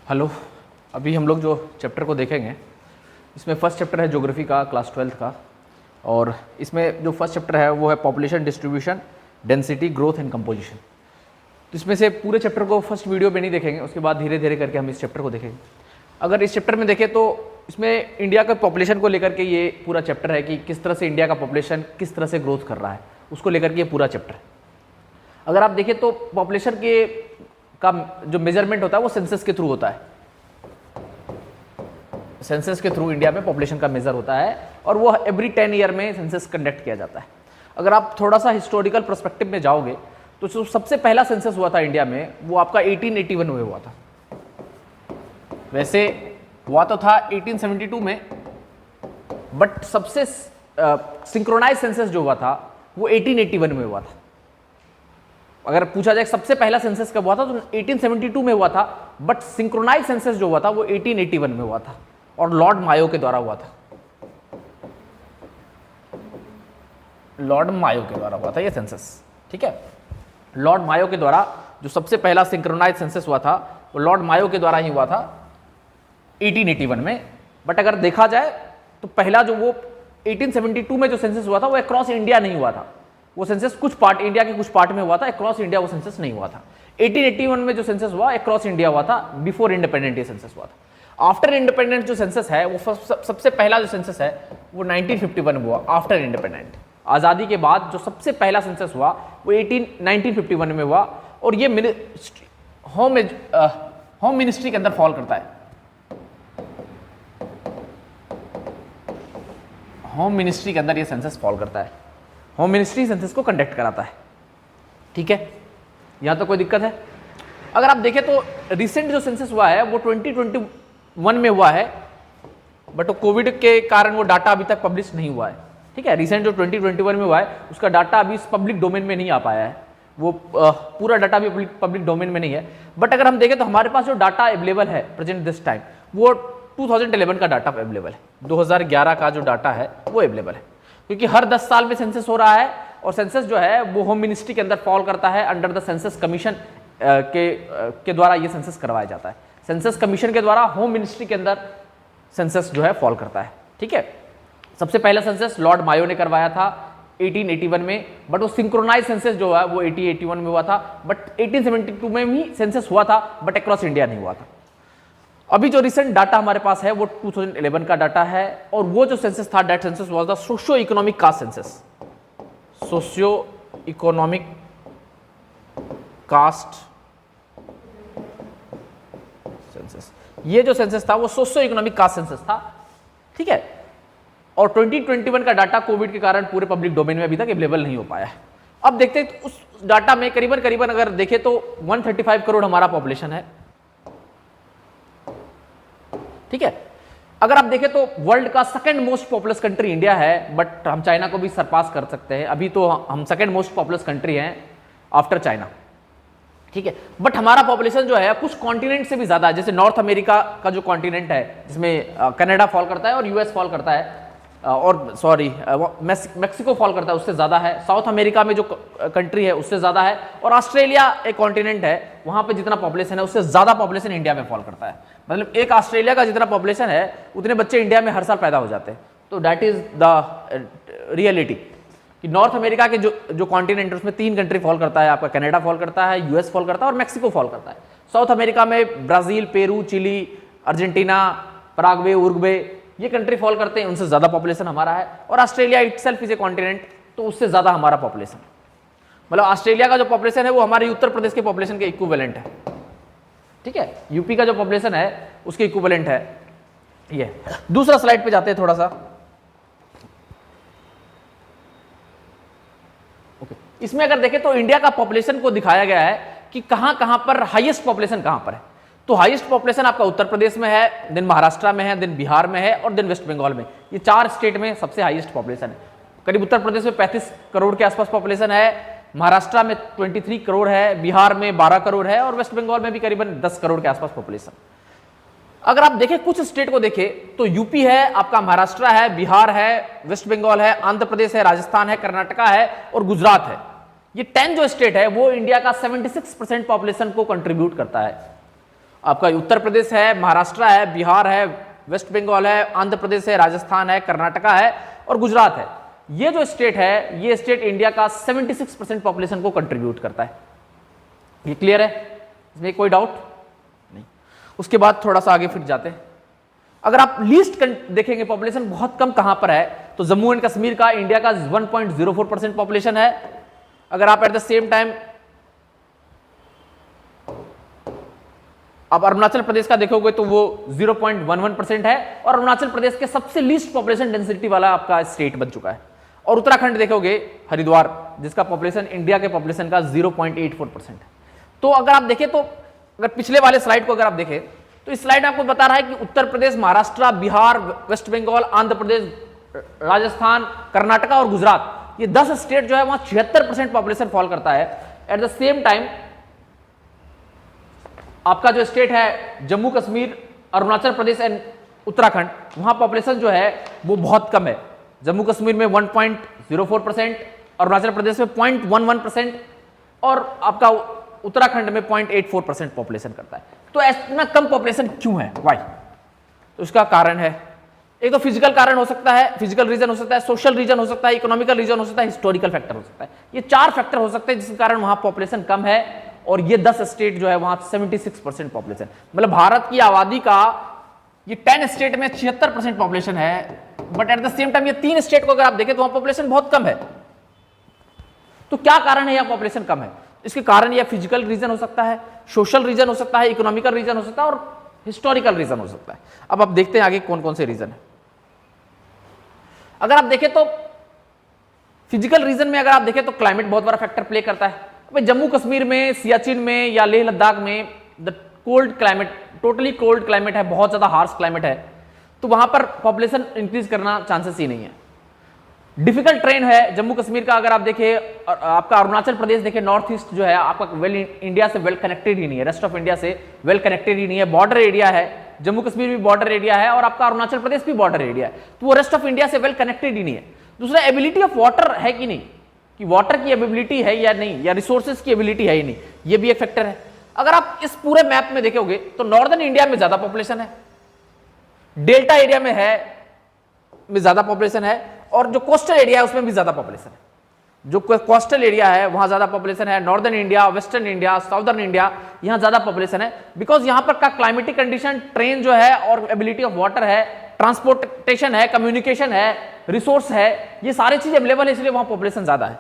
Hello. अभी हम लोग जो चैप्टर को देखेंगे इसमें फर्स्ट चैप्टर है ज्योग्राफी का, क्लास 12th का। और इसमें जो फर्स्ट चैप्टर है वो है population distribution, density, growth and composition. तो इसमें से पूरे चैप्टर को फर्स्ट वीडियो में नहीं देखेंगे, उसके बाद धीरे धीरे करके हम इस चैप्टर को देखेंगे। अगर इस चैप्टर में देखें तो इसमें इंडिया का पॉपुलेशन को लेकर के ये पूरा चैप्टर है कि किस तरह से इंडिया का पॉपुलेशन किस तरह से ग्रोथ कर रहा है, उसको लेकर के ये पूरा चैप्टर है। अगर आप देखें तो पॉपुलेशन के का जो मेजरमेंट होता है वो सेंसस के थ्रू होता है। सेंसस के थ्रू इंडिया में पॉपुलेशन का मेजर होता है और वो एवरी 10 ईयर में सेंसस कंडक्ट किया जाता है। अगर आप थोड़ा सा हिस्टोरिकल पर्सपेक्टिव में जाओगे तो जो सबसे पहला सेंसस हुआ था इंडिया में वो आपका 1881 में हुआ था। वैसे हुआ तो था 1872 में, बट सबसे सिंक्रोनाइज सेंसस जो हुआ था वो 1881 में हुआ था। अगर पूछा जाए सबसे पहला सेंसस कब हुआ था तो 1872 में हुआ था, बट सिंक्रोनाइज सेंसस जो हुआ था वो 1881 में हुआ था और लॉर्ड मायो के द्वारा हुआ था। लॉर्ड मायो के द्वारा हुआ था ये सेंसस, ठीक है। लॉर्ड मायो के द्वारा जो सबसे पहला सिंक्रोनाइज सेंसस हुआ था वो लॉर्ड मायो के द्वारा ही हुआ था 1881 में। बट अगर देखा जाए तो पहला जो वो 1872 में जो सेंसस हुआ था वो अक्रॉस इंडिया नहीं हुआ था। वो सेंसस कुछ पार्ट, इंडिया के कुछ पार्ट में हुआ था, अक्रॉस इंडिया वो सेंसस नहीं हुआ था। 1881 में जो सेंसस हुआ अक्रॉस इंडिया हुआ था, बिफोर इंडिपेंडेंट ये सेंसस हुआ था। आफ्टर इंडिपेंडेंट जो सेंसस है वो सबसे पहला जो सेंसस है वो 1951 में हुआ। आफ्टर इंडिपेंडेंट, आज़ादी के बाद जो सबसे पहला सेंसस हुआ वो 1951 में हुआ और ये होम मिनिस्ट्री के अंदर फॉल करता है। होम मिनिस्ट्री के अंदर ये सेंसस फॉल करता है। होम मिनिस्ट्री सेंसस को कंडक्ट कराता है, ठीक है। यहां तो कोई दिक्कत है? अगर आप देखें तो रिसेंट जो सेंसस हुआ है वो 2021 में हुआ है, बट कोविड के कारण वो डाटा अभी तक पब्लिश नहीं हुआ है, ठीक है। रिसेंट जो 2021 में हुआ है उसका डाटा अभी पब्लिक डोमेन में नहीं आ पाया है, वो पूरा डाटा भी पब्लिक डोमेन में नहीं है। बट अगर हम देखें तो हमारे पास जो डाटा अवेलेबल है प्रेजेंट दिस टाइम वो 2011 का डाटा अवेलेबल है। 2011 का जो डाटा है वो अवेलेबल है, क्योंकि हर 10 साल में सेंसस हो रहा है और सेंसस जो है वो होम मिनिस्ट्री के अंदर फॉल करता है। अंडर द सेंसस कमीशन के द्वारा ये सेंसस करवाया जाता है। सेंसस कमीशन के द्वारा होम मिनिस्ट्री के अंदर सेंसस जो है फॉल करता है, ठीक है। सबसे पहला सेंसस लॉर्ड मायो ने करवाया था 1881 में, बट वो सिंक्रोनाइज सेंसस जो है वो 1881 में हुआ था। बट 1872 में भी सेंसस हुआ था, बट अक्रॉस इंडिया नहीं हुआ था। अभी जो रिसेंट डाटा हमारे पास है वो 2011 का डाटा है और वो जो सेंसस था that census was the socio economic caste census. Socio economic caste census, ये जो सेंसस था वो सोशियो इकोनॉमिक कास्ट सेंसस था, ठीक है। और 2021 का डाटा कोविड के कारण पूरे पब्लिक डोमेन में अभी तक अवेलेबल नहीं हो पाया है। अब देखते हैं तो उस डाटा में करीबन अगर देखें तो 135 करोड़ हमारा पॉपुलेशन है, ठीक है। अगर आप देखें तो वर्ल्ड का second most populous country India है, बट हम चाइना को भी सरपास कर सकते हैं। अभी तो हम सेकंड मोस्ट पॉपुलस कंट्री हैं आफ्टर चाइना, ठीक है। बट हमारा पॉपुलेशन जो है कुछ कॉन्टिनेंट से भी ज्यादा है। जैसे नॉर्थ अमेरिका का जो कॉन्टिनेंट है जिसमें कनाडा फॉल करता है और यूएस फॉल करता है, और मैक्सिको फॉल करता है, उससे ज्यादा है। साउथ अमेरिका में जो कंट्री है उससे ज्यादा है, और ऑस्ट्रेलिया एक कॉन्टिनेंट है, वहां पे जितना पॉपुलेशन है उससे ज्यादा पॉपुलेशन इंडिया में फॉल करता है। मतलब एक ऑस्ट्रेलिया का जितना पॉपुलेशन है उतने बच्चे इंडिया में हर साल पैदा हो जाते हैं। तो दैट इज द रियलिटी कि नॉर्थ अमेरिका के जो कॉन्टिनेंट है उसमें 3 कंट्री फॉल करता है। आपका कनाडा फॉल करता है, यूएस फॉल करता है और मैक्सिको फॉल करता है। साउथ अमेरिका में Brazil, Peru, Chile, Argentina, Paraguay, Uruguay ये कंट्री फॉल करते हैं, उनसे ज्यादा पॉपुलेशन हमारा है। और Australia itself is a continent, तो उससे ज्यादा हमारा पॉपुलेशन, मतलब ऑस्ट्रेलिया का जो पॉपुलेशन है वो हमारे उत्तर प्रदेश के पॉपुलेशन के इक्विवेलेंट है, ठीक है। यूपी का जो पॉपुलेशन है उसके इक्विवेलेंट है ये। दूसरा स्लाइड पे जाते हैं थोड़ा सा, ओके। इसमें अगर देखें तो इंडिया का पॉपुलेशन को दिखाया गया है कि कहां पर हाईएस्ट पॉपुलेशन कहां पर है। तो हाईएस्ट पॉपुलेशन आपका उत्तर प्रदेश में है, देन महाराष्ट्र में है, देन बिहार में है और देन वेस्ट बंगाल में। ये 4 स्टेट में सबसे हाईएस्ट पॉपुलेशन है। करीब उत्तर प्रदेश में 35 करोड़ के आसपास पॉपुलेशन है, महाराष्ट्र में 23 करोड़ है, बिहार में 12 करोड़ है और वेस्ट बंगाल में भी करीबन 10 करोड़ के आसपास पॉपुलेशन। अगर आप देखें कुछ स्टेट को देखें तो यूपी है, आपका महाराष्ट्र है, बिहार है, वेस्ट बंगाल है, आंध्र प्रदेश है, राजस्थान है, कर्नाटका है और गुजरात है। ये 10 जो स्टेट है वो इंडिया का 76% पॉपुलेशन को कंट्रीब्यूट करता है। आपका उत्तर प्रदेश है, महाराष्ट्र है, बिहार है, वेस्ट बंगाल है, आंध्र प्रदेश है, राजस्थान है, कर्नाटका है और गुजरात है। ये जो स्टेट है, ये स्टेट इंडिया का 76% पॉपुलेशन को कंट्रीब्यूट करता है। ये क्लियर है, इसमें कोई डाउट नहीं। उसके बाद थोड़ा सा आगे फिर जाते हैं। अगर आप लीस्ट देखेंगे पॉपुलेशन बहुत कम कहां पर है, तो जम्मू एंड कश्मीर का इंडिया का 1.04% पॉपुलेशन है। अगर आप एट द सेम टाइम आप अरुणाचल प्रदेश का देखोगे तो वो 0.11% है और अरुणाचल प्रदेश के सबसे लीस्ट पॉपुलेशन डेंसिटी वाला आपका स्टेट बन चुका है। और उत्तराखंड देखोगे, हरिद्वार, जिसका पॉपुलेशन इंडिया के पॉपुलेशन का 0.84% है। तो अगर आप देखें तो अगर पिछले वाले स्लाइड को अगर आप देखें तो इस स्लाइड में आपको बता रहा है कि उत्तर प्रदेश, महाराष्ट्र, बिहार, वेस्ट बंगाल, आंध्र प्रदेश, राजस्थान, कर्नाटका और गुजरात, ये 10 स्टेट जो है वहां 76% पॉपुलेशन फॉल करता है। एट द सेम टाइम आपका जो स्टेट है जम्मू कश्मीर, अरुणाचल प्रदेश एंड उत्तराखंड, वहां पॉपुलेशन जो है वो बहुत कम है। जम्मू कश्मीर में 1.04%, अरुणाचल प्रदेश में 0.11% और आपका उत्तराखंड में 0.84% पॉपुलेशन करता है। तो इतना कम पॉपुलेशन क्यों है, वाई? तो इसका कारण है, एक तो फिजिकल कारण हो सकता है, फिजिकल रीजन हो सकता है, सोशल रीजन हो सकता है, इकोनॉमिकल रीजन हो सकता है, हिस्टोरिकल फैक्टर हो सकता है। ये 4 फैक्टर हो सकते हैं जिसके कारण वहां पॉपुलेशन कम है। और ये 10 स्टेट जो है वहां 76% पॉपुलेशन, मतलब भारत की आबादी का ये 10 स्टेट में 76% पॉपुलेशन है। But at the same time ये 3 स्टेट को अगर आप देखें तो वहां पॉपुलेशन बहुत कम है। तो क्या कारण है यह पॉपुलेशन कम है? इसके कारण यह फिजिकल रीजन हो सकता है, सोशल रीजन हो सकता है, इकोनॉमिकल रीजन हो सकता है और हिस्टोरिकल रीजन हो सकता है। अब आप देखते हैं आगे कौन कौन से रीजन है। अगर आप देखें तो फिजिकल रीजन में अगर आप देखें तो क्लाइमेट बहुत बड़ा फैक्टर प्ले करता है। भाई जम्मू कश्मीर में, सियाचिन में या लेह लद्दाख में the cold climate, totally cold climate है, बहुत ज्यादा हार्श क्लाइमेट है, तो वहां पर पॉपुलेशन इंक्रीज करना चांसेस ही नहीं है। डिफिकल्ट ट्रेन है जम्मू कश्मीर का। अगर आप देखें आपका अरुणाचल प्रदेश देखें, नॉर्थ ईस्ट जो है आपका इंडिया से वेल कनेक्टेड ही नहीं है, रेस्ट ऑफ इंडिया से वेल कनेक्टेड ही नहीं है, बॉर्डर एरिया है। जम्मू कश्मीर भी बॉर्डर एरिया है और आपका अरुणाचल प्रदेश भी बॉर्डर एरिया है, तो वो रेस्ट ऑफ इंडिया से वेल कनेक्टेड ही नहीं है। दूसरा, एबिलिटी ऑफ वाटर है कि नहीं, कि वाटर की एबिलिटी है या नहीं, या रिसोर्सेज की एबिलिटी है ही नहीं, ये भी एक फैक्टर है। अगर आप इस पूरे मैप में देखोगे तो नॉर्दर्न इंडिया में ज्यादा पॉपुलेशन है, डेल्टा एरिया में ज्यादा पॉपुलेशन है और जो कोस्टल एरिया है उसमें भी ज्यादा पॉपुलेशन है। जो कोस्टल एरिया है वहां ज्यादा पॉपुलेशन है, northern India, western India, southern India, यहां ज्यादा पॉपुलेशन है। बिकॉज यहां पर का क्लाइमेटिक कंडीशन, ट्रेन जो है और एबिलिटी ऑफ वाटर है, ट्रांसपोर्टेशन है, कम्युनिकेशन है, रिसोर्स है, ये सारी चीज अवेलेबल है, इसलिए वहां पॉपुलेशन ज्यादा है।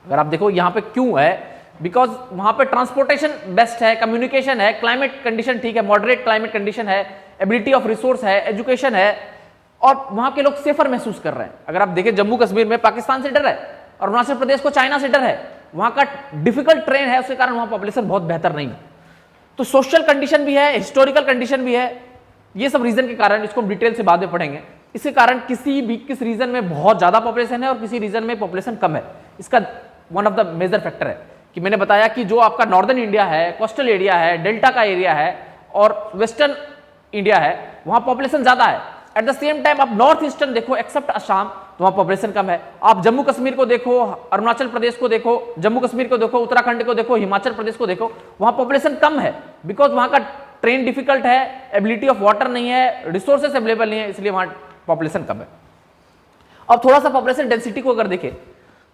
अगर आप देखो यहां पे क्यों है, बिकॉज वहां पे ट्रांसपोर्टेशन बेस्ट है, कम्युनिकेशन है, क्लाइमेट कंडीशन ठीक है, मॉडरेट क्लाइमेट कंडीशन है, एबिलिटी ऑफ रिसोर्स है, एजुकेशन है और वहां के लोग सेफर महसूस कर रहे हैं। अगर आप देखें जम्मू कश्मीर में पाकिस्तान से डर है, अरुणाचल प्रदेश को चाइना से डर है, वहां का डिफिकल्ट ट्रेन है, उसके कारण वहां पॉपुलेशन बहुत बेहतर नहीं है। तो सोशल कंडीशन भी है, हिस्टोरिकल कंडीशन भी है, ये सब रीजन के कारण, इसको हम डिटेल से बाद में पढ़ेंगे। इसके कारण किस रीजन में बहुत ज्यादा पॉपुलेशन है और किसी रीजन में पॉपुलेशन कम है, इसका one of the major factor है कि मैंने बताया कि जो आपका नॉर्दर्न इंडिया है, कोस्टल एरिया है, डेल्टा का एरिया है और वेस्टर्न इंडिया है, वहां पॉपुलेशन ज्यादा है। एट द सेम टाइम आप नॉर्थ ईस्टर्न देखो एक्सेप्ट असम, तो वहां पॉपुलेशन कम है। आप जम्मू कश्मीर को देखो, अरुणाचल प्रदेश को देखो, जम्मू कश्मीर को देखो, उत्तराखंड को देखो, हिमाचल प्रदेश को देखो, वहां पॉपुलेशन कम है। बिकॉज वहां का ट्रेन डिफिकल्ट है, एबिलिटी ऑफ वाटर नहीं है, रिसोर्सेस अवेलेबल नहीं है, इसलिए वहां पॉपुलेशन कम है। अब थोड़ा सा पॉपुलेशन डेंसिटी को अगर देखें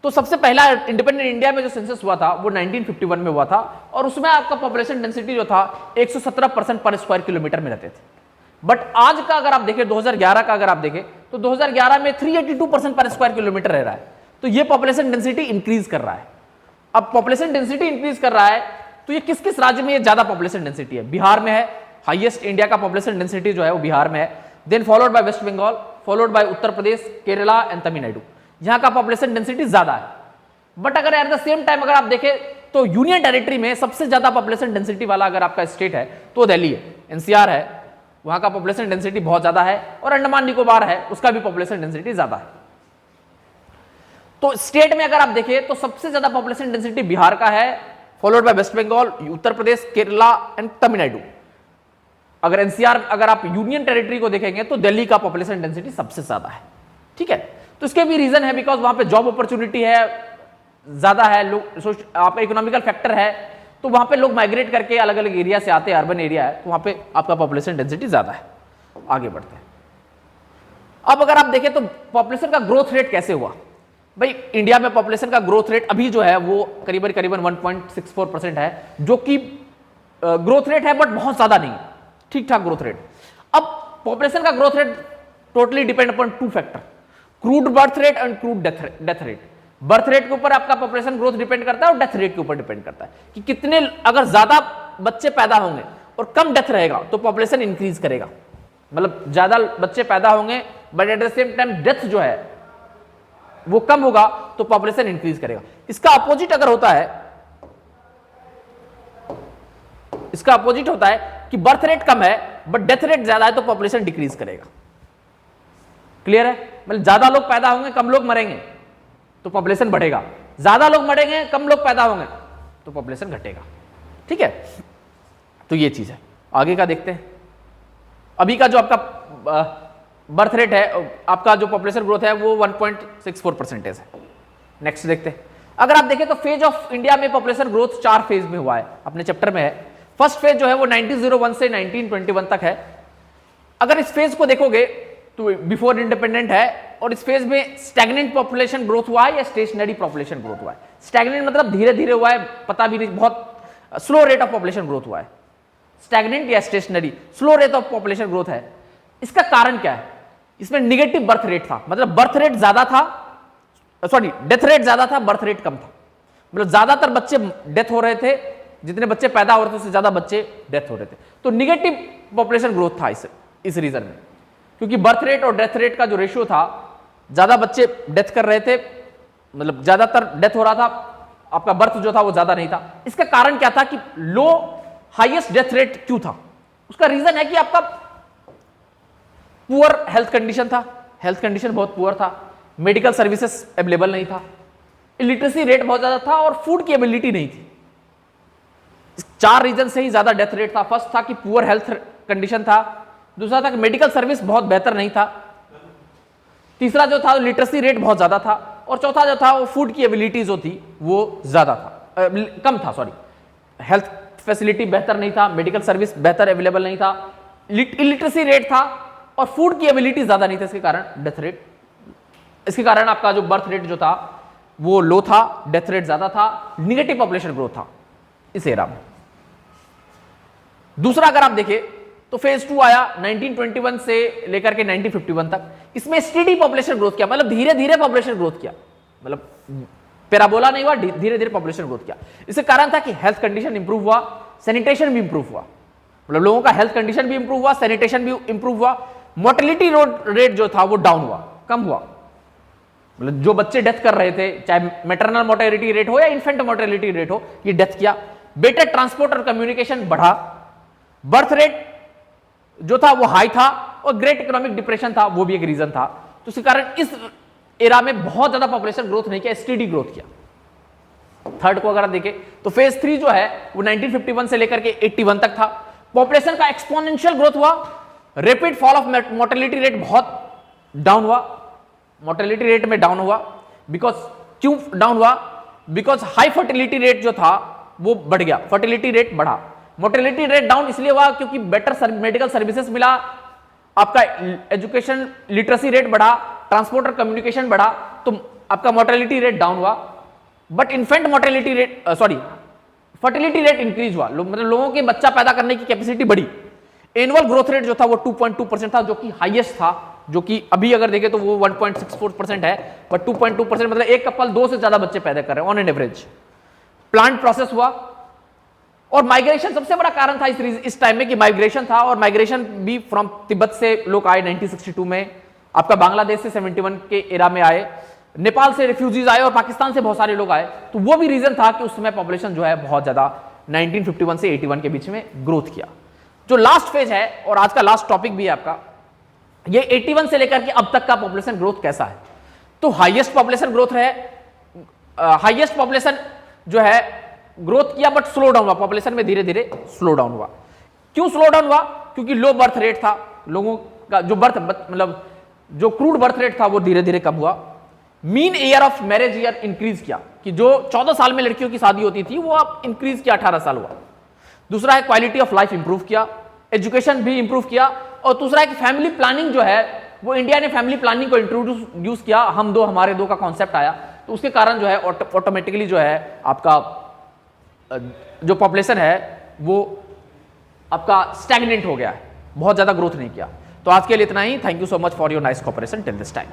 तो सबसे पहला इंडिपेंडेंट इंडिया में जो सेंसस हुआ था वो 1951 में हुआ था और उसमें आपका पॉपुलेशन डेंसिटी जो था 117% पर स्क्वायर किलोमीटर में रहते थे। बट आज का अगर आप देखें 2011 का अगर आप देखें तो 2011 में 382% पर स्क्वायर किलोमीटर रह रहा है। तो ये पॉपुलेशन डेंसिटी इंक्रीज कर रहा है। अब पॉपुलेशन डेंसिटी इंक्रीज कर रहा है तो ये किस किस राज्य में ये ज्यादा पॉपुलेशन डेंसिटी है? बिहार में है, हाईएस्ट इंडिया का पॉपुलेशन डेंसिटी जो है वो बिहार में है, then followed by West Bengal, followed by Uttar Pradesh, Kerala and Tamil Nadu, यहां का पॉपुलेशन डेंसिटी ज्यादा है। बट अगर एट द सेम टाइम अगर आप देखें तो यूनियन टेरिटरी में सबसे ज्यादा पॉपुलेशन डेंसिटी वाला अगर आपका स्टेट है तो दिल्ली है, एनसीआर है, वहां का पॉपुलेशन डेंसिटी बहुत ज्यादा है और अंडमान निकोबार है, उसका भी पॉपुलेशन डेंसिटी ज्यादा है। तो स्टेट में अगर आप देखें तो सबसे ज्यादा पॉपुलेशन डेंसिटी बिहार का है, followed by West Bengal, Uttar Pradesh, Kerala and Tamil Nadu. अगर एनसीआर अगर आप यूनियन टेरिटरी को देखेंगे तो दिल्ली का पॉपुलेशन डेंसिटी सबसे ज्यादा है। ठीक है, तो इसके भी रीजन है बिकॉज वहां पे जॉब अपॉर्चुनिटी है ज्यादा है, आपका इकोनॉमिकल फैक्टर है, तो वहां पे लोग माइग्रेट करके अलग अलग एरिया से आते हैं, अर्बन एरिया है, तो वहां पे आपका पॉपुलेशन डेंसिटी ज्यादा है। आगे बढ़ते हैं। अब अगर आप देखें तो पॉपुलेशन का ग्रोथ रेट कैसे हुआ। भाई इंडिया में पॉपुलेशन का ग्रोथ रेट अभी जो है वो करीबन 1.64% है, जो कि ग्रोथ रेट है बट बहुत ज्यादा नहीं, ठीक ठाक ग्रोथ रेट। अब पॉपुलेशन का growth rate totally depend upon two factor, crude birth rate and crude death rate. Birth rate के ऊपर आपका पॉपुलेशन ग्रोथ डिपेंड करता है और डेथ रेट के ऊपर डिपेंड करता है कि कितने, अगर ज्यादा बच्चे पैदा होंगे और कम डेथ रहेगा तो पॉपुलेशन इंक्रीज करेगा। मतलब ज्यादा बच्चे पैदा होंगे but at the same time death जो है वो कम होगा तो पॉपुलेशन इंक्रीज करेगा। इसका अपोजिट अगर होता है, इसका अपोजिट होता है कि बर्थ रेट कम है बट डेथ रेट ज्यादा है तो पॉपुलेशन डिक्रीज करेगा। क्लियर है? मतलब ज्यादा लोग पैदा होंगे कम लोग मरेंगे तो पॉपुलेशन बढ़ेगा, ज्यादा लोग मरेंगे कम लोग पैदा होंगे तो पॉपुलेशन घटेगा। ठीक है, तो ये चीज है। आगे का देखते हैं। अभी का जो आपका बर्थ रेट है, आपका जो पॉपुलेशन ग्रोथ है वो 1.64% है। नेक्स्ट देखते हैं। अगर आप देखें तो फेज ऑफ इंडिया में पॉपुलेशन ग्रोथ 4 फेज में हुआ है, अपने चैप्टर में है। फर्स्ट फेज जो है वो 1901 से 1921 तक है। अगर इस फेज को देखोगे तो बिफोर इंडिपेंडेंट है और इस फेज में स्टैग्नेंट पॉपुलेशन ग्रोथ हुआ है या स्टेशनरी पॉपुलेशन ग्रोथ हुआ है। स्टैग्नेंट मतलब धीरे धीरे हुआ है, पता भी नहीं, बहुत slow rate of population growth हुआ है। स्टैग्नेंट या stationary, slow rate of population growth है। इसका कारण क्या है? इसमें निगेटिव बर्थ रेट था, मतलब बर्थ रेट ज्यादा था, सॉरी डेथ रेट ज्यादा था, बर्थ रेट कम था। मतलब ज्यादातर बच्चे डेथ हो रहे थे, जितने बच्चे पैदा हो रहे थे उससे ज्यादा बच्चे डेथ हो रहे थे। तो निगेटिव पॉपुलेशन ग्रोथ था इस रीजन में, क्योंकि बर्थ रेट और डेथ रेट का जो रेशियो था, ज्यादा बच्चे डेथ कर रहे थे, मतलब ज्यादातर डेथ हो रहा था, आपका बर्थ जो था वो ज्यादा नहीं था। इसका कारण क्या था कि लो हाईएस्ट डेथ रेट क्यों था? उसका रीजन है कि आपका पुअर हेल्थ कंडीशन था, हेल्थ कंडीशन बहुत पुअर था, मेडिकल सर्विसेज अवेलेबल नहीं था, इलिटरेसी रेट बहुत ज्यादा था और फूड की एबिलिटी नहीं थी। 4 रीजन से ही ज्यादा डेथ रेट था। फर्स्ट था कि पुअर हेल्थ कंडीशन था, दूसरा था कि मेडिकल सर्विस बहुत बेहतर नहीं था, तीसरा जो था लिटरेसी रेट बहुत ज्यादा था, और चौथा जो था वो फूड की एबिलिटी जो थी वो ज्यादा था, कम था, सॉरी, हेल्थ फैसिलिटी बेहतर नहीं था, मेडिकल सर्विस बेहतर अवेलेबल नहीं था, इलिटरेसी रेट था और फूड की एबिलिटी ज्यादा नहीं था। इसके कारण डेथ रेट, इसके कारण आपका जो बर्थ रेट जो था वो लो था, डेथ रेट ज्यादा था, निगेटिव पॉपुलेशन ग्रोथ था इस एरा में। दूसरा अगर आप देखें तो फेज 2 आया 1921 से लेकर के 1951 तक। इसमें स्टेडी पॉपुलेशन ग्रोथ किया, मतलब धीरे धीरे पॉपुलेशन ग्रोथ किया, मतलब पैराबोला नहीं हुआ, धीरे धीरे पॉपुलेशन ग्रोथ किया। इसके कारण था कि हेल्थ कंडीशन इंप्रूव हुआ, सैनिटेशन भी इंप्रूव हुआ, मतलब लोगों का हेल्थ कंडीशन भी इंप्रूव हुआ, सैनिटेशन भी इंप्रूव हुआ, मोर्टेलिटी रेट जो था वो डाउन हुआ, कम हुआ। मतलब जो बच्चे डेथ कर रहे थे, चाहे मैटरनल मोर्टेलिटी रेट हो या इन्फेंट मोर्टेलिटी रेट हो, ये डेथ किया। बेटर ट्रांसपोर्ट और कम्युनिकेशन बढ़ा, बर्थ रेट जो था वो हाई था, और ग्रेट इकोनॉमिक डिप्रेशन था, वो भी एक रीजन था। तो इसी कारण इस एरा में बहुत ज्यादा पॉपुलेशन ग्रोथ नहीं किया, स्टेडी ग्रोथ किया। थर्ड को अगर आप देखें तो फेज 3 जो है वो 1951 से लेकर के 81 तक था। पॉपुलेशन का एक्सपोनेंशियल ग्रोथ हुआ, rapid fall of mortality rate बहुत डाउन हुआ, मोर्टेलिटी रेट में डाउन हुआ। बिकॉज क्यों डाउन हुआ? बिकॉज हाई फर्टिलिटी रेट जो था वो बढ़ गया, फर्टिलिटी रेट बढ़ा। मोर्टेलिटी रेट डाउन इसलिए हुआ क्योंकि बेटर मेडिकल सर्विसेज मिला, आपका एजुकेशन लिटरेसी रेट बढ़ा, ट्रांसपोर्ट और कम्युनिकेशन बढ़ा, तो आपका मोर्टेलिटी रेट डाउन हुआ। But infant mortality rate, sorry, fertility rate increase हुआ, मतलब लोगों के बच्चा पैदा करने की कैपेसिटी बढ़ी। एनुअल ग्रोथ रेट जो था वो 2.2% था, जो कि हाईएस्ट था, जो कि अभी अगर देखें तो वो 1.64% है, बट 2.2% मतलब एक कपल 2 से ज्यादा बच्चे पैदा कर रहे हैं on an average. Plant process हुआ, और माइग्रेशन सबसे बड़ा कारण था इस टाइम में कि माइग्रेशन था, और माइग्रेशन भी फ्रॉम तिब्बत से लोग आए 1962 में, आपका बांग्लादेश से 71 के एरा में आए, नेपाल से रिफ्यूजीज आए और पाकिस्तान से बहुत सारे लोग आए। तो वो भी रीजन था कि उस समय पॉपुलेशन जो है बहुत ज्यादा 1951 से 81 के बीच में ग्रोथ किया। जो लास्ट फेज है और आज का लास्ट टॉपिक भी है आपका, ये 81 से लेकर के अब तक का पॉपुलेशन ग्रोथ कैसा है। तो हाईएस्ट पॉपुलेशन ग्रोथ है, हाईएस्ट पॉपुलेशन जो है ग्रोथ किया बट स्लो डाउन हुआ, पॉपुलेशन में धीरे धीरे स्लो डाउन हुआ। क्यों स्लो डाउन हुआ? क्योंकि लो बर्थ रेट था, लोगों का जो मतलब जो क्रूड बर्थ रेट था वो धीरे धीरे कम हुआ। Mean year of marriage year increase किया, कि जो 14 साल में लड़कियों की शादी होती थी वो आप इंक्रीज किया, 18 साल हुआ। दूसरा है क्वालिटी ऑफ लाइफ इंप्रूव किया, एजुकेशन भी इंप्रूव किया। और दूसरा है कि फैमिली प्लानिंग जो है वो इंडिया ने फैमिली प्लानिंग को इंट्रोड्यूस किया, हम दो हमारे दो का कॉन्सेप्ट आया, तो उसके कारण जो है ऑटोमेटिकली जो है आपका जो पॉपुलेशन है वो आपका स्टैग्नेंट हो गया है, बहुत ज्यादा ग्रोथ नहीं किया। तो आज के लिए इतना ही। Thank you so much for your nice cooperation till this time.